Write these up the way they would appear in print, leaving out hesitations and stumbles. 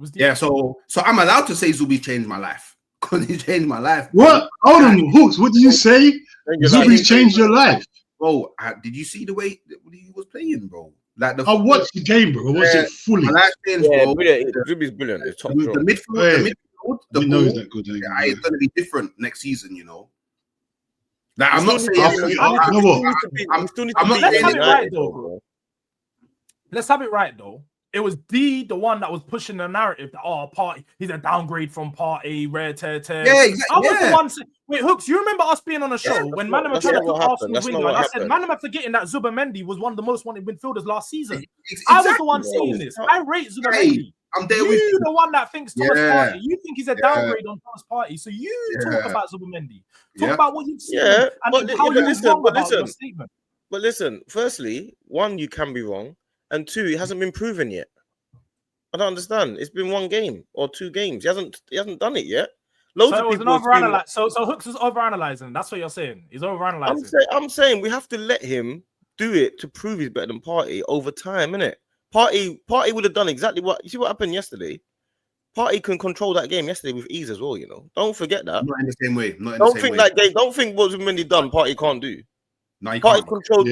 was deep. Yeah, so I'm allowed to say Zubi changed my life. Because he changed my life. What? Hold on, Hooks. What did you say? Zubi's changed your life. Bro, did you see the way he was playing, bro? Like I watched the game, bro. I watched it fully. My life changed, bro. Zubi's brilliant. It's top the midfield, the we ball, know he's that good. It's going to be different next season, you know. Like, I'm not saying. Let's have it right, though. It was the one that was pushing the narrative that Partey, he's a downgrade from Partey, rare tear. Yeah, exactly. I was the one saying, wait, Hooks, you remember us being on a show when Manama tried to put Arsenal's window, and I said Manama forgetting that Zubimendi was one of the most wanted midfielders last season. Exactly. I was the one saying this. I rate Zubimendi. I'm there with you, the one that thinks Thomas Partey. You think he's a downgrade on Thomas Partey, so you talk about Zubimendi. Talk about what you've seen and how you're wrong about your statement. But listen, firstly, one, you can be wrong, and two, it hasn't been proven yet. I don't understand. It's been one game or 2 games. He hasn't done it yet. Loads of people. So Hooks is overanalyzing. That's what you're saying. He's overanalyzing. I'm saying we have to let him do it to prove he's better than Partey over time, innit? Partey would have done exactly what. You see what happened yesterday? Partey can control that game yesterday with ease as well. You know, don't forget that. Not in the same way. Don't think what Zubimendi done, Partey can't do. No, Partey controlled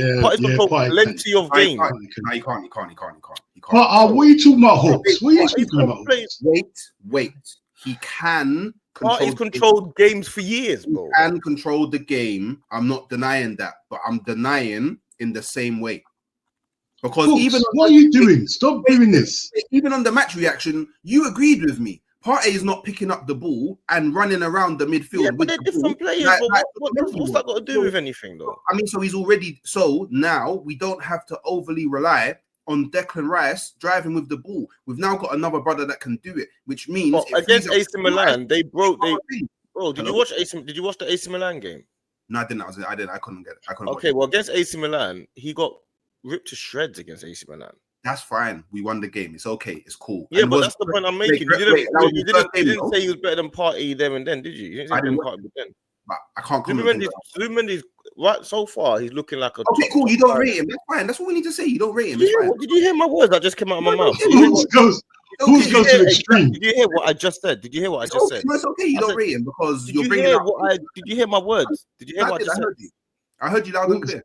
plenty of games. No, you can't. What are you talking about, Hawks? What are you talking about? Wait. He can controlled games for years, bro. He can control the game. I'm not denying that, but I'm denying in the same way. Because Hawks, what are you doing? Stop doing this. Even on the match reaction, you agreed with me. Partey is not picking up the ball and running around the midfield. Yeah, but they're different players. What's that got to do with anything, though? I mean, so now we don't have to overly rely on Declan Rice driving with the ball. We've now got another brother that can do it, which means against AC Milan, Did you watch the AC Milan game? No, I didn't. I couldn't get it. Okay, well, against AC Milan, he got ripped to shreds against AC Milan. That's fine. We won the game. It's okay. It's cool. Yeah, but that's the point I'm making. You didn't say he was better than Partey there and then, did you? You didn't say better than Partey then. But I can't comment. Zubimendi's right so far. He's looking like a. Okay, cool. You don't rate him. That's fine. That's what we need to say. You don't rate him. Did you hear my words that just came out of my mouth? Who's goes to the extreme? Did you hear what I just said? Did you hear what I just said? No, it's okay. You don't rate him because you're bringing up. Did you hear my words? Did you hear what I just said? I heard you loud and clear.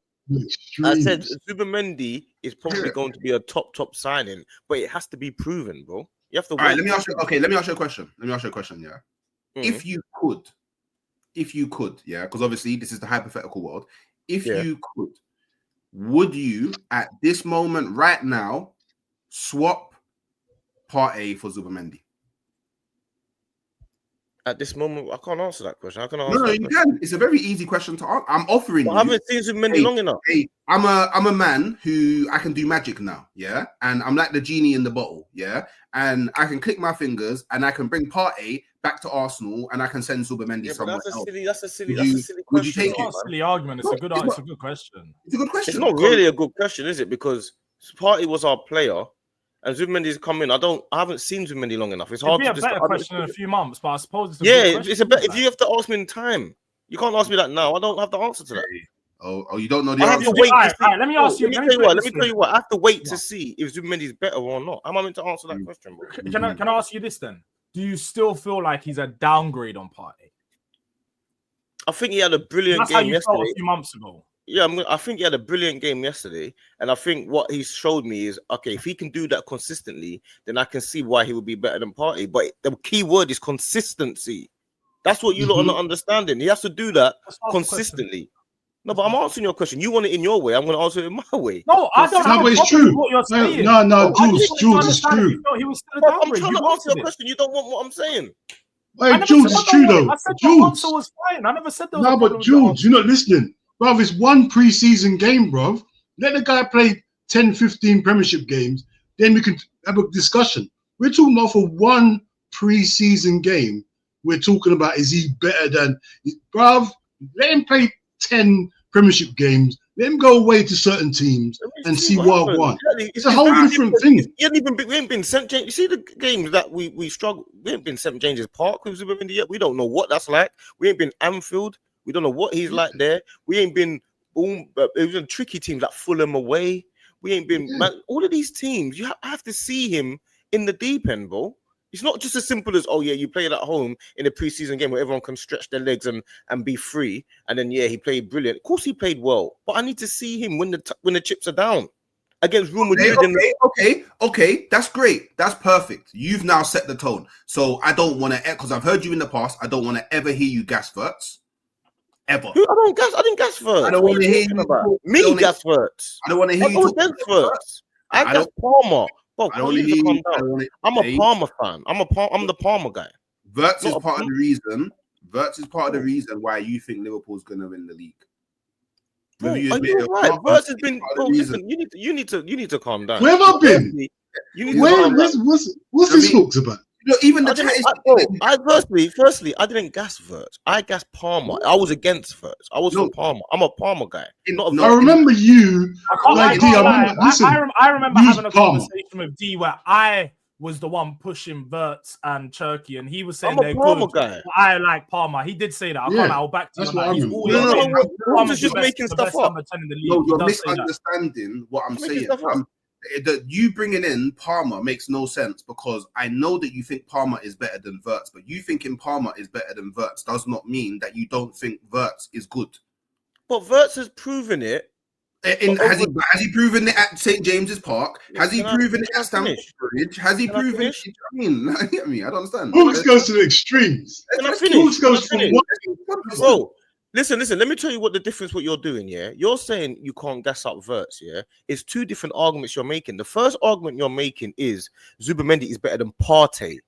I said Zubimendi is probably going to be a top signing, but it has to be proven, bro. You have to. All right, let me ask you a question. Yeah, if you could, yeah, because obviously this is the hypothetical world. If you could, would you at this moment right now swap Partey for Zubimendi? At this moment, I can't answer that question. How can I answer? No, you can. It's a very easy question to answer. I'm offering you. I haven't seen Zubimendi long enough. Hey, I'm a man who I can do magic now, yeah, and I'm like the genie in the bottle, yeah, and I can click my fingers and I can bring Partey back to Arsenal and I can send Zubimendi somewhere else. That's a silly question. Would you take it? It's not a silly argument. It's a good question. It's a good question. It's not really a good question, is it? Because Partey was our player. And Zubimendi's come in. I haven't seen Zubimendi long enough. It's hard to. It'd be a better question in a few months, but I suppose it's a good question. It's a bet. If you have to ask me in time, you can't ask me that now. I don't have the answer to that. Oh, you don't know the answer. I have to wait. Let me ask you. Let me tell you what. I have to wait to see if Zubimendi's better or not. How am I meant to answer that question, bro? Can I ask you this then? Do you still feel like he's a downgrade on Partey? I think he had a brilliant game yesterday. That's how you felt a few months ago. Yeah, I think he had a brilliant game yesterday, and I think what he showed me is okay. If he can do that consistently, then I can see why he would be better than Partey. But the key word is consistency. That's what you lot are not understanding. He has to do that consistently. No, but I'm answering your question. You want it in your way. I'm going to answer it in my way. No, I don't. No, but it's true. No, Jules, it's true. He was still a downgrade. I'm trying to answer your question. You don't want what I'm saying. Wait, Jules, it's true though. I said your answer was fine. I never said that. No, but Jules, you're not listening. Bruv, it's one pre-season game, bruv. Let the guy play 10, 15 Premiership games, then we can have a discussion. We're talking about for one pre-season game. We're talking about is he better than... Bruv, let him play 10 Premiership games. Let him go away to certain teams and see what I want. It's a whole different thing. We ain't been St. James. You see the games that we struggle. We ain't been St. James's Park with Zubimendi yet. We don't know what that's like. We ain't been Anfield. We don't know what he's like there. We ain't been it was tricky teams like Fulham away. We ain't been all of these teams. You have to see him in the deep end, bro. It's not just as simple as, oh yeah, you play it at home in a preseason game where everyone can stretch their legs and be free, and then yeah, he played brilliant. Of course, he played well, but I need to see him when the chips are down against Real Madrid. Okay, that's great. That's perfect. You've now set the tone. So I don't want to, because I've heard you in the past. I don't want to ever hear you gas Verts. Ever. I didn't gas Verts. I don't want to hear you about me gas Verts. I don't want to hear you talk Verts. I gas Palmer. Bro, I don't want to hear you. I'm a Palmer fan. I'm the Palmer guy. Verts is part of the reason. Verts is part of the reason why you think Liverpool's gonna win the league. Bro, are you right? Verts has been. Bro, listen, you need to calm down. Where have I been? What's his talks about? Look, even the firstly, I didn't gas Verts. I gassed Palmer. I was against Verts. I was for Palmer. I'm a Palmer guy. I remember you. I remember having a conversation with D where I was the one pushing Verts and Turkey, and he was saying they're good. Guy. I like Palmer. He did say that. I can't hold back to you. Palmer's just making stuff up. No, you're misunderstanding what I'm saying. You bringing in Palmer makes no sense, because I know that you think Palmer is better than Verts, but you thinking Palmer is better than Verts does not mean that you don't think Verts is good. But Verts has proven it. Has he proven it at St. James's Park? Has he proven it at Stamford Bridge? Has he proven it? I mean, I don't understand. Hooks goes to the extremes. Hooks goes from one. Bro, listen. Let me tell you what the difference. What you're doing, yeah. You're saying you can't gas up Verts, yeah. It's two different arguments you're making. The first argument you're making is Zubimendi is better than Partey.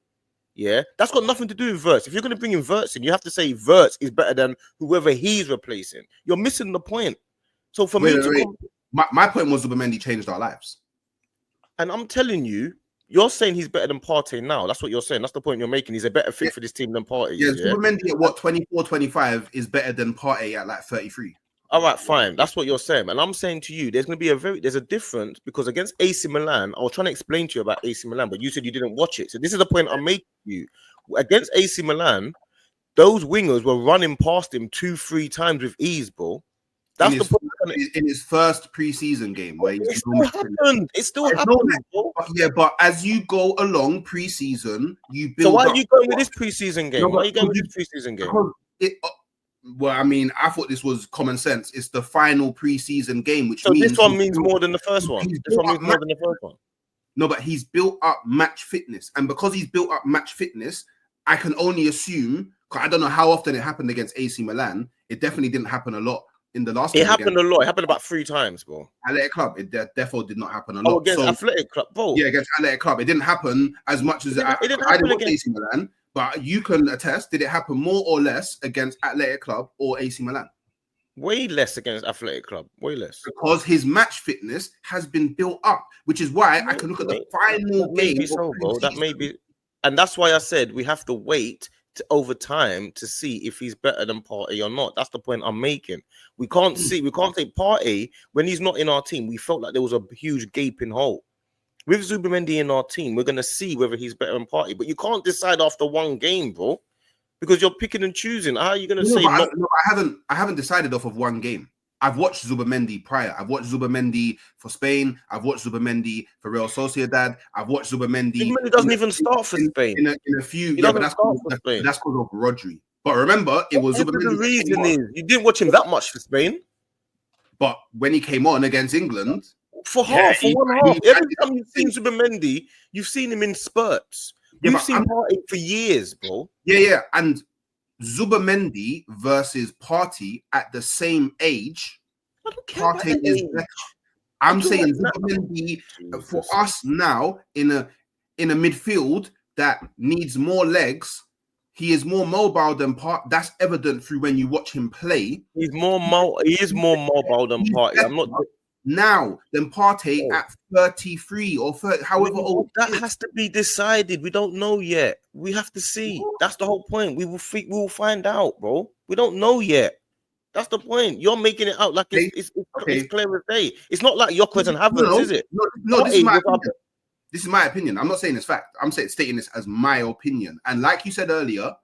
Yeah, that's got nothing to do with Verts. If you're going to bring in Verts in, you have to say Verts is better than whoever he's replacing. You're missing the point. So for my point was Zubimendi changed our lives. And I'm telling you, you're saying he's better than Partey now. That's what you're saying. That's the point you're making. He's a better fit for this team than Partey. Yeah, Zubimendi at what, 24, 25 is better than Partey at like 33. All right, fine. That's what you're saying. And I'm saying to you, there's going to be there's a difference, because against AC Milan, I was trying to explain to you about AC Milan, but you said you didn't watch it. So this is the point I'm making to you. Against AC Milan, those wingers were running past him 2-3 times with ease, bro. That's the point. In his first preseason game, where it still happened. It still happened. But as you go along preseason, you build. So why are you going with this preseason game? Why are you going with this preseason game? Well, I mean, I thought this was common sense. It's the final preseason game, which means this one means more than the first one. This one means more than the first one. No, but he's built up match fitness, and because he's built up match fitness, I can only assume. Cause I don't know how often it happened against AC Milan. It definitely didn't happen a lot in the last. It happened a lot. It happened about 3 times, bro. Athletic Club, it therefore did not happen a lot. Against Athletic Club, bro. Yeah, against Athletic Club, it didn't happen as much as I didn't watch AC Milan. But you can attest, did it happen more or less against Athletic Club or AC Milan? Way less against Athletic Club. Way less. Because his match fitness has been built up, which is why I can look at the final game. That may be. And that's why I said we have to wait over time to see if he's better than Partey or not. That's the point I'm making. We can't say Partey, when he's not in our team, we felt like there was a huge gaping hole. With Zubimendi in our team, we're going to see whether he's better than Partey. But you can't decide after one game, bro, because you're picking and choosing. How are you going to say? I haven't decided off of one game. I've watched Zubimendi prior. I've watched Zubimendi for Spain. I've watched Zubimendi for Real Sociedad. I've watched Zubimendi. Zubimendi doesn't even start for Spain. In a few, yeah, but that's because of Rodri. But remember, it was Zubimendi. The reason is you didn't watch him that much for Spain. But when he came on against England. For one half. Every time you've seen Zubimendi, you've seen him in spurts. You've seen Partey for years, bro. Yeah. And Zubimendi versus Partey at the same age, Partey is better. I'm saying Zubimendi for us now in a midfield that needs more legs. He is more mobile than Partey. That's evident through when you watch him play. He is more mobile than Partey. I'm not. Now than Partey at 33 or 30, however old. That has to be decided. We don't know yet. We have to see. That's the whole point. We will find out, bro. We don't know yet. That's the point. You're making it out like it's clear as day. It's not like Yokkers and Havertz, is it? No, this is my opinion. I'm not saying it's fact. I'm stating this as my opinion. And like you said earlier,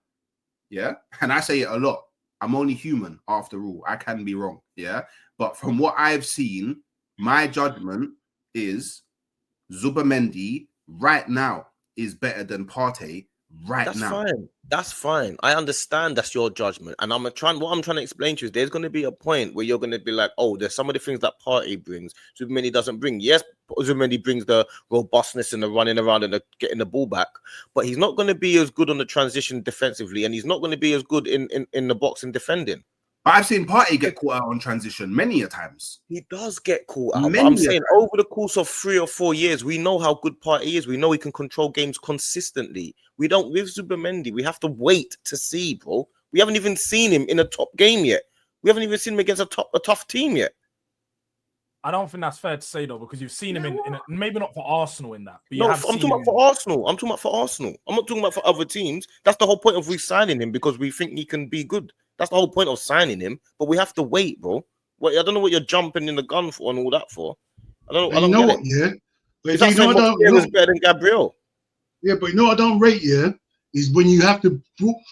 yeah, and I say it a lot, I'm only human after all. I can be wrong, yeah? But from what I've seen, my judgment is Zubimendi right now is better than Partey right now. That's fine. I understand that's your judgment. And what I'm trying to explain to you is there's going to be a point where you're going to be like, oh, there's some of the things that Partey brings, Zubimendi doesn't bring. Yes, Zubimendi brings the robustness and the running around and the getting the ball back, but he's not going to be as good on the transition defensively, and he's not going to be as good in the box and defending. But I've seen Partey get caught out on transition many a times. He does get caught out. But I'm saying over the course of 3 or 4 years, we know how good Partey is. We know he can control games consistently. We don't with Zubimendi. We have to wait to see, bro. We haven't even seen him in a top game yet. We haven't even seen him against a tough team yet. I don't think that's fair to say though, because you've seen him in maybe not for Arsenal in that. But no, I'm talking about for Arsenal. I'm talking about for Arsenal. I'm not talking about for other teams. That's the whole point of re-signing him, because we think he can be good. That's the whole point of signing him, but we have to wait, bro. I don't know what you're jumping in the gun for and all that for. I don't know what, yeah. But you know what was better than Gabriel. Yeah, but you know what I don't rate, yeah, is when you have to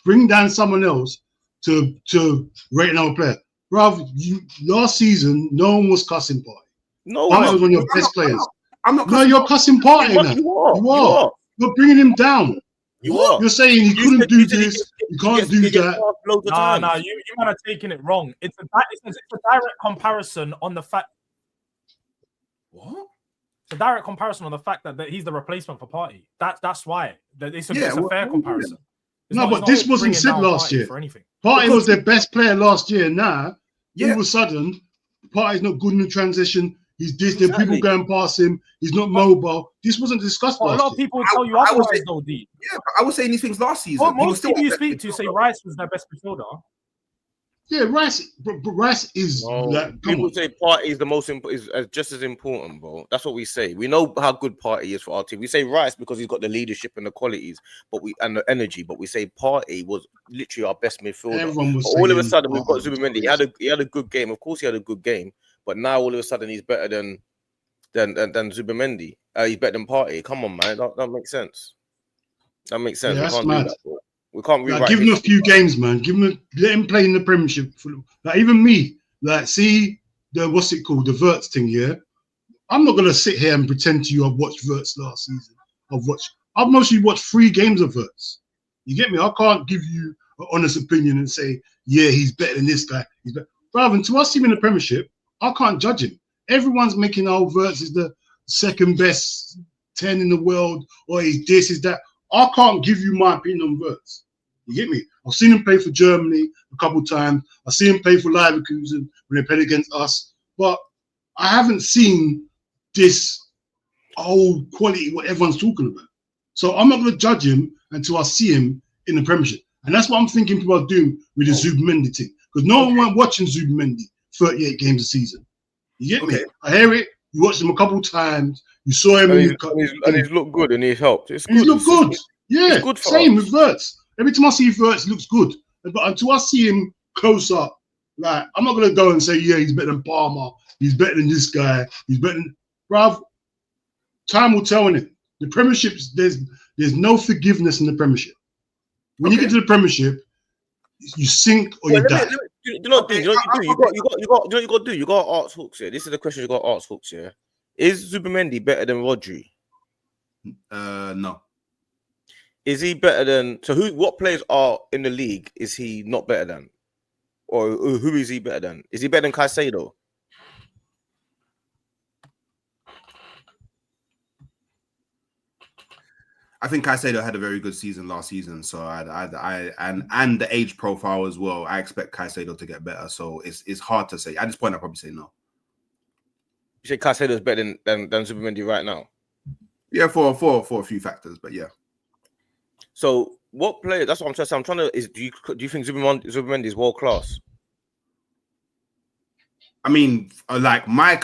bring down someone else to rate another player. Bruv, last season, no one was cussing Partey. No, Partey was one of your best players. I'm not. No, you're cussing Partey now. You are. You're bringing him down. You're saying he couldn't do this. You can't do that. No, you man are taking it wrong. It's a direct comparison on the fact. What? It's a direct comparison on the fact that he's the replacement for Partey. That's why. It's a fair comparison. No, but this wasn't said last year. Partey was their best player last year. Now, all of a sudden, Partey's not good in the transition. He's this. There people going past him. He's not mobile. This wasn't discussed last year. A lot of people would tell you otherwise, though, D. Yeah, I was saying these things last season. Well, most people you speak to say Rice was their best midfielder. Yeah, Rice. But Rice is. People say Partey is the most is just as important, bro. That's what we say. We know how good Partey is for our team. We say Rice because he's got the leadership and the qualities, and the energy. But we say Partey was literally our best midfielder. All of a sudden, we've got Zubimendi. He had a good game. Of course, he had a good game. But now all of a sudden he's better than Zubimendi. He's better than Partey. Come on, man. That makes sense. That makes sense. Yeah, we can't do that, bro. We can't rewrite. Give him a few games, man. Let him play in the Premiership. Like even me, see what's it called, the Verts thing. Yeah, I'm not gonna sit here and pretend to you I've watched Verts last season. I've mostly watched 3 games of Verts. You get me? I can't give you an honest opinion and say, yeah, he's better than this guy. He's better. Rather than to us him in the Premiership, I can't judge him. Everyone's making Verts is the second best 10 in the world, or he's this, is that. I can't give you my opinion on Verts. You get me? I've seen him play for Germany a couple of times. I've seen him play for Leverkusen when they played against us. But I haven't seen this old quality, what everyone's talking about. So I'm not going to judge him until I see him in the Premiership. And that's what I'm thinking people are doing with the Zubimendi thing. Because no one went watching Zubimendi 38 games a season. You get me? I hear it. You watched him a couple of times. You saw him. And he's looked good and he's helped. He's looked good. Yeah, good same with Verts. Every time I see Verts, he looks good. But until I see him close up, like, I'm not going to go and say, yeah, he's better than Palmer. He's better than this guy. He's better than... Bruv, time will tell in it. The Premiership, there's no forgiveness in the Premiership. When you get to the Premiership, you sink or you die. You know what you got to do? You got to ask Hooks here. This is the question you got to ask Hooks here. Is Zubimendi better than Rodri? No. Is he better than... So what players are in the league is he not better than? Or who is he better than? Is he better than Caicedo? I think Caicedo had a very good season last season, so and the age profile as well. I expect Caicedo to get better, so it's hard to say. At this point, I'd probably say no. You say Caicedo is better than Zubimendi right now? Yeah, for a few factors, but yeah. So what player? That's what I'm trying to say. I'm trying to. Do you think Zubimendi is world class? I mean, like my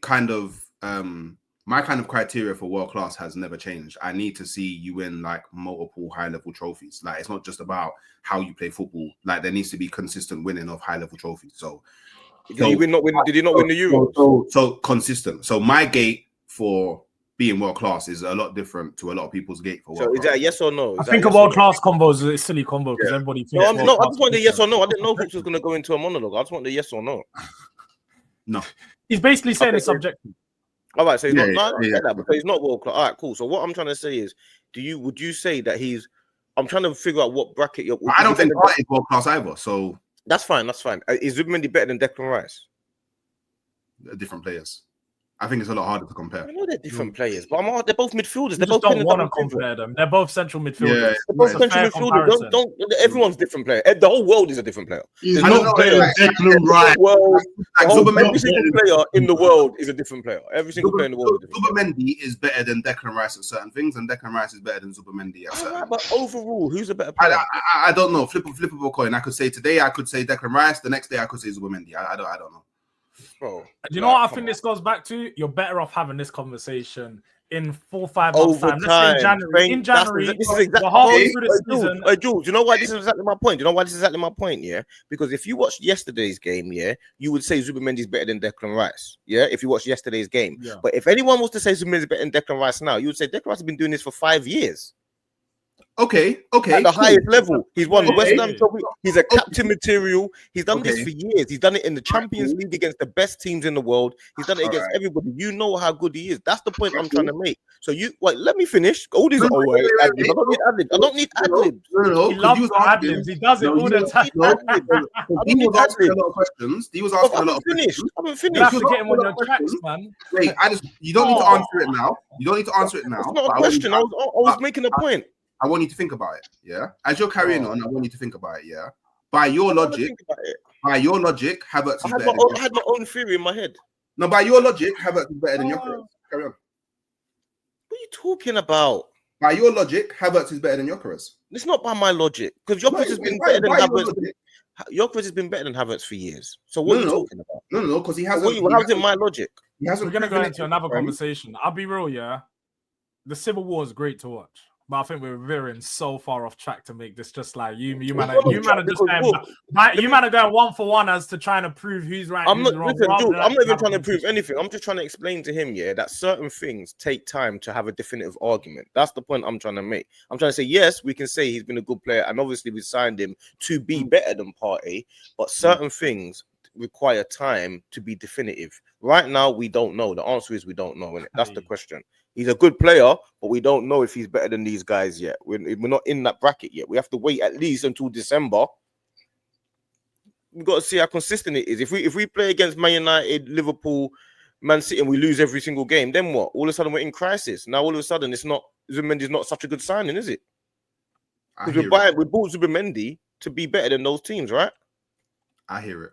kind of criteria for world class has never changed. I need to see you win like multiple high level trophies. Like, it's not just about how you play football. Like, there needs to be consistent winning of high level trophies. So did he not win the Euros? So consistent. So my gate for being world class is a lot different to a lot of people's gate for world class. So is that a yes or no? I think a world class combo is a silly combo because everybody thinks. I just want the yes or no. I didn't know Hooks was going to go into a monologue. I just want the yes or no. No. He's basically saying it's subjective. All right, so he's not that, but he's not world class. All right, cool. So what I'm trying to say is, would you say that he's? I'm trying to figure out what bracket you're. I don't think Partey is world class either. So that's fine. That's fine. Is Zubimendi better than Declan Rice? Different players. I think it's a lot harder to compare. I know they're different players, but they're both midfielders. They both don't want to compare them. They're both central midfielders. They're both central midfielders. Don't. Everyone's different player. The whole world is a different player. He's not better than Declan Rice. Every single player in the world is a different player. Every single player in the world. Zubimendi is better than Declan Rice at certain things, and Declan Rice is better than Zubimendi at certain. But overall, who's a better player? I don't know. Flip a coin. I could say today, I could say Declan Rice. The next day, I could say Zubimendi. I don't know. Bro, do you know what I think this goes back to? You're better off having this conversation in 4-5 months time. Let's say in January. In January, this is exactly halfway through the season. Jules, you know why this is exactly my point? You know why this is exactly my point? Yeah, because if you watched yesterday's game, yeah, you would say Zubimendi is better than Declan Rice. Yeah, if you watched yesterday's game, but if anyone was to say Zubimendi is better than Declan Rice now, you would say Declan Rice has been doing this for 5 years. Okay. At the highest level, he's won the West Ham Trophy. He's a captain material. He's done this for years. He's done it in the Champions League against the best teams in the world. He's done it against everybody. You know how good he is. That's the point I'm trying to make. So let me finish. All these I don't need ad-libs. He loves ad-libs. He does it all the time. He was asking a lot of questions. I haven't finished. You have to get him on your tracks, man. Wait, you don't need to answer it now. It's not a question. I was making a point. I want you to think about it, yeah? As you're carrying on, I want you to think about it, yeah? By your logic, Havertz is better. I had my own theory in my head. No, by your logic, Havertz is better than Gyökeres. Carry on. What are you talking about? By your logic, Havertz is better than Gyökeres. It's not by my logic, because Gyökeres has been better than Havertz. Gyökeres has been better than Havertz for years. So what are you talking about? No, because he hasn't. How's it my logic? We're going to go into another conversation. I'll be real, yeah? The Civil War is great to watch. But I think we're veering so far off track to make this just like you man are going 1-for-1 as to trying to prove who's right. I'm not even trying to prove anything. I'm just trying to explain to him, yeah, that certain things take time to have a definitive argument. That's the point I'm trying to make. I'm trying to say, yes, we can say he's been a good player, and obviously we signed him to be better than Partey, but certain things require time to be definitive. Right now, we don't know. The answer is we don't know, and that's the question. He's a good player, but we don't know if he's better than these guys yet. We're not in that bracket yet. We have to wait at least until December. We've got to see how consistent it is. If we play against Man United, Liverpool, Man City, and we lose every single game, then what? All of a sudden we're in crisis. Now all of a sudden Zubimendi's not such a good signing, is it? Because we bought Zubimendi to be better than those teams, right? I hear it.